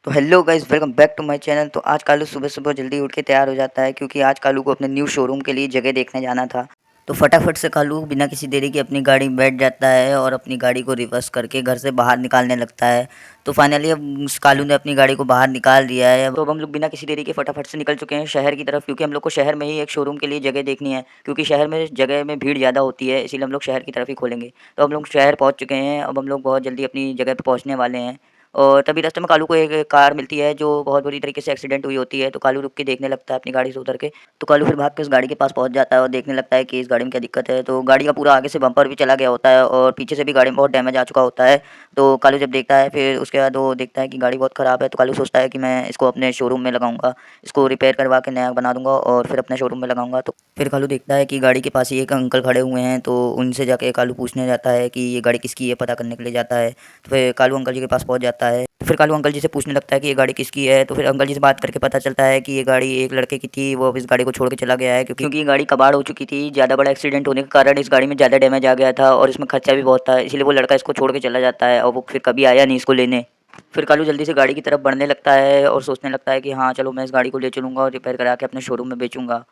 तो hello guys, welcome back to my channel. तो आज कालू सुबह सुबह जल्दी उठ के तैयार हो जाता है क्योंकि आज कालू को अपने न्यू शोरूम के लिए जगह देखने जाना था। तो फटाफट से कालू बिना किसी देरी के अपनी गाड़ी में बैठ जाता है और अपनी गाड़ी को रिवर्स करके घर से बाहर निकालने लगता है। तो फाइनली अब उस कालू ने अपनी गाड़ी को बाहर निकाल दिया है। तो अब हम लोग बिना किसी देरी के फटाफट से निकल चुके हैं शहर की तरफ, क्योंकि हम लोग को शहर में ही एक शोरूम के लिए जगह देखनी है, क्योंकि शहर में जगह में भीड़ ज़्यादा होती है, इसीलिए हम लोग शहर की तरफ ही खोलेंगे। तो हम लोग शहर पहुँच चुके हैं। अब हम लोग बहुत जल्दी अपनी जगह पर पहुँचने वाले हैं। और तभी रास्ते में कालू को एक कार मिलती है जो बहुत बुरी तरीके से एक्सीडेंट हुई होती है। तो कालू रुक के देखने लगता है अपनी गाड़ी से उतर के। तो कालू फिर भाग के उस गाड़ी के पास पहुंच जाता है और देखने लगता है कि इस गाड़ी में क्या दिक्कत है। तो गाड़ी का पूरा आगे से बम्पर भी चला गया होता है और पीछे से भी गाड़ी में बहुत डैमेज आ चुका होता है। तो कालू जब देखता है फिर उसके बाद वो देखता है कि गाड़ी बहुत ख़राब है। तो कालू सोचता है कि मैं इसको अपने शोरूम में लगाऊंगा, इसको रिपेयर करवा के नया बना दूंगा और फिर अपने शोरूम में लगाऊंगा। तो फिर कालू देखता है कि गाड़ी के पास ही एक अंकल खड़े हुए हैं। तो उनसे जाके कालू पूछने जाता है कि ये गाड़ी किसकी है, पता करने के लिए जाता है। तो फिर कालू अंकल जी के पास पहुंच जाता है। तो फिर कालू अंकल जी से पूछने लगता है कि ये गाड़ी किसकी है। तो फिर अंकल जी से बात करके पता चलता है कि ये गाड़ी एक लड़के की थी, वो अब इस गाड़ी को छोड़ के चला गया है क्योंकि ये गाड़ी कबाड़ हो चुकी थी। ज़्यादा बड़ा एक्सीडेंट होने के कारण इस गाड़ी में ज़्यादा डैमेज आ गया था और इसमें खर्चा भी बहुत था, इसलिए वो लड़का इसको छोड़ के चला जाता है और वो फिर कभी आया नहीं इसको लेने। फिर कालू जल्दी से गाड़ी की तरफ बढ़ने लगता है और सोचने लगता है कि हाँ चलो, मैं इस गाड़ी को ले चलूँगा और रिपेयर करा के अपने शोरूम में बेचूँगा।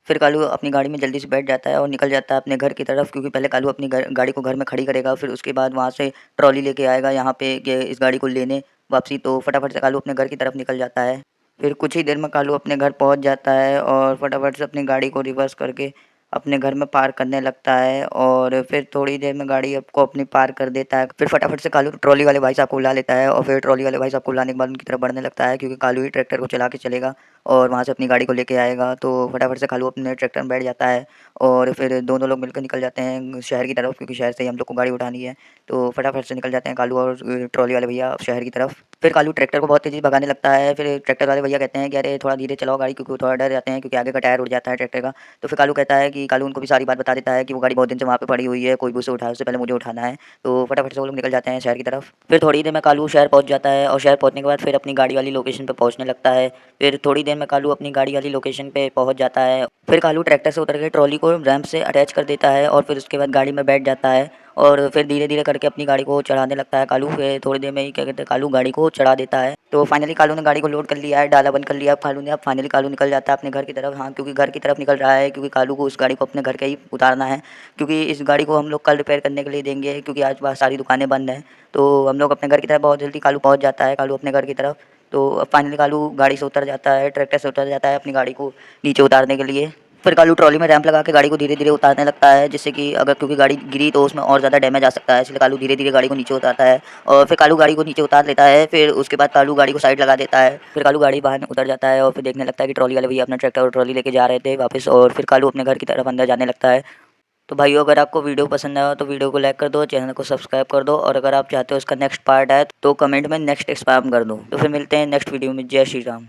फिर कालू अपनी गाड़ी में जल्दी से बैठ जाता है और निकल जाता है अपने घर की तरफ, क्योंकि पहले कालू अपनी गाड़ी को घर में खड़ी करेगा, फिर उसके बाद वहाँ से ट्रॉली लेके आएगा यहाँ पे इस गाड़ी को लेने वापसी। तो फटाफट से कालू अपने घर की तरफ निकल जाता है। फिर कुछ ही देर में कालू अपने घर पहुँच जाता है और फटाफट से अपनी गाड़ी को रिवर्स करके अपने घर में पार्क करने लगता है और फिर थोड़ी देर में गाड़ी को अपनी पार्क कर देता है। फिर फटाफट से कालू ट्रॉली वाले भाई साहब को बुला लेता है और फिर ट्रॉली वाले भाई साहब को बुलाने के बाद उनकी तरफ बढ़ने लगता है, क्योंकि कालू ही ट्रैक्टर को चला के चलेगा और वहाँ से अपनी गाड़ी को लेके आएगा। तो फटाफट से कालू अपने ट्रैक्टर में बैठ जाता है और फिर दोनों लोग मिलकर निकल जाते हैं शहर की तरफ, क्योंकि शहर से ही हम लोग को गाड़ी उठानी है। तो फटाफट से निकल जाते हैं कालू और ट्रॉली वाले भैया शहर की तरफ। फिर कालू ट्रैक्टर को बहुत तेज़ी से भगाने लगता है। फिर ट्रैक्टर वाले भैया कहते हैं कि अरे थोड़ा धीरे चलाओ गाड़ी, क्योंकि वो थोड़ा डर जाते हैं क्योंकि आगे का टायर उड़ जाता है ट्रैक्टर का। तो फिर कालू कहता है कि कालू उनको भी सारी बात बता देता है कि वो गाड़ी बहुत दिन से वहाँ पे पड़ी हुई है, कोई भी उसे उठाए, उससे पहले मुझे उठाना है। तो फटाफट से वो लोग निकल जाते हैं शहर की तरफ। फिर थोड़ी देर में कालू शहर पहुँच जाता है और शहर पहुँचने के बाद फिर अपनी गाड़ी वाली लोकेशन पर पहुँचने लगता है। फिर थोड़ी देर में कालू अपनी गाड़ी वाली लोकेशन पे पहुंच जाता है। फिर कालू ट्रैक्टर से उतर के ट्रॉली को रैंप से अटैच कर देता है और फिर उसके बाद गाड़ी में बैठ जाता है और फिर धीरे धीरे करके अपनी गाड़ी को चढ़ाने लगता है कालू। फिर थोड़ी देर में ही क्या कहते हैं कालू गाड़ी को चढ़ा देता है। तो फाइनली कालू ने गाड़ी को लोड कर लिया है, डाला बंद कर लिया अब कालू ने। अब फाइनली कालू निकल जाता है अपने घर की तरफ। हाँ, क्योंकि घर की तरफ निकल रहा है क्योंकि कालू को उस गाड़ी को अपने घर के ही उतारना है, क्योंकि इस गाड़ी को हम लोग कल रिपेयर करने के लिए देंगे, क्योंकि आज बाहर सारी दुकानें बंद हैं। तो हम लोग अपने घर की तरफ बहुत जल्दी कालू पहुँच जाता है, कालू अपने घर की तरफ। तो अब फाइनली कालू गाड़ी से उतर जाता है, ट्रैक्टर से उतर जाता है अपनी गाड़ी को नीचे उतारने के लिए। फिर कालू ट्रॉली में रैंप लगा के गाड़ी को धीरे धीरे उतारने लगता है, जिससे कि अगर क्योंकि गाड़ी गिरी तो उसमें और ज़्यादा डैमेज आ सकता है, इसलिए कालू धीरे धीरे गाड़ी को नीचे उतारता है। और फिर कालू गाड़ी को नीचे उतार लेता है। फिर उसके बाद कालू गाड़ी को साइड लगा देता है। फिर कालू गाड़ी बाहर उतर जाता है और फिर देखने लगता है कि ट्रॉली वाले भैया अपना ट्रैक्टर और ट्रॉली लेके जा रहे थे वापस, और फिर कालू अपने घर की तरफ अंदर जाने लगता है। तो भाइयों, अगर आपको वीडियो पसंद आया तो वीडियो को लाइक कर दो, चैनल को सब्सक्राइब कर दो, और अगर आप चाहते हो इसका नेक्स्ट पार्ट आए तो कमेंट में नेक्स्ट स्पैम कर दो। तो फिर मिलते हैं नेक्स्ट वीडियो में। जय श्री राम।